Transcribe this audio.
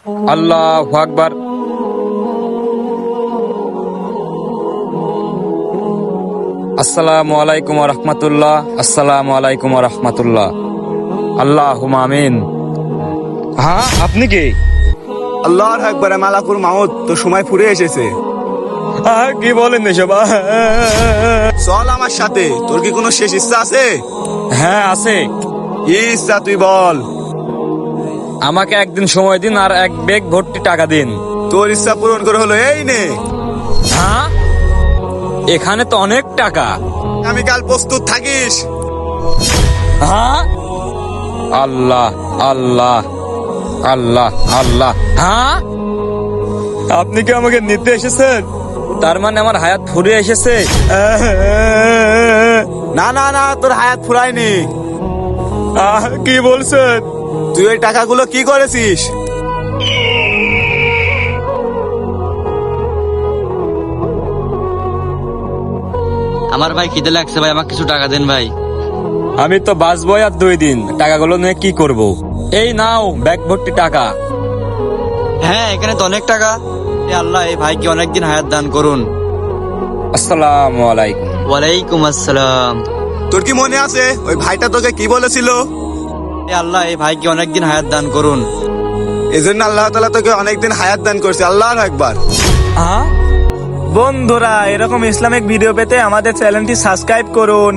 আল্লাহু আকবার। আসসালামু আলাইকুম ওয়া রাহমাতুল্লাহ। আসসালামু আলাইকুম ওয়া রাহমাতুল্লাহ। আল্লাহুম্মা আমিন। হ্যাঁ, আপনি কি? আল্লাহর আকবার, মালাকুল মাউত তো সময় ফুরে এসেছে। কি বলেন এসব? চল আমার সাথে, তোর কি কোনো শেষ ইচ্ছা আছে? হ্যাঁ আছে। কি ইচ্ছা তুই বল। আমাকে একদিন সময় দিন আর এক ব্যাগ ভর্তি টাকা দিন। তোর ইচ্ছা পূরণ করে হলো এই নে। হ্যাঁ, এখানে তো অনেক টাকা। আমি কাল প্রস্তুত থাকিস। হ্যাঁ, আল্লাহ আল্লাহ আল্লাহ আল্লাহ। হ্যাঁ, আপনি কি আমাকে নিতে এসেছেন? তার মানে আমার হায়াত ফুরিয়ে এসেছে। না না না, তোর হায়াত ফুরায়নি। কি বলছেন? তুই ওই টাকাগুলো কি করেছিস? আমার ভাই খিদে লাগছে ভাই, আমাকে কিছু টাকা দেন ভাই। আমি তো বাঁচবই আর 2 দিন, টাকাগুলো নিয়ে কি করব? এই নাও ব্যাগ ভর্তি টাকা। হ্যাঁ, এখানে তো অনেক টাকা। এ আল্লাহ, এই ভাইকে অনেকদিন হায়াত দান করুন। আসসালামু আলাইকুম। ওয়ালাইকুম আসসালাম। তোর কি মনে আছে ওই ভাইটা তোকে কি বলেছিল? এ আল্লাহ, এই ভাইকে অনেকদিন হায়াত দান করুন। এজন্য আল্লাহ তাআলা তোকে অনেকদিন হায়াত দান করছে। আল্লাহর আকবার। বন্ধুরা, এরকম ইসলামিক ভিডিও পেতে আমাদের চ্যানেলটি সাবস্ক্রাইব করুন।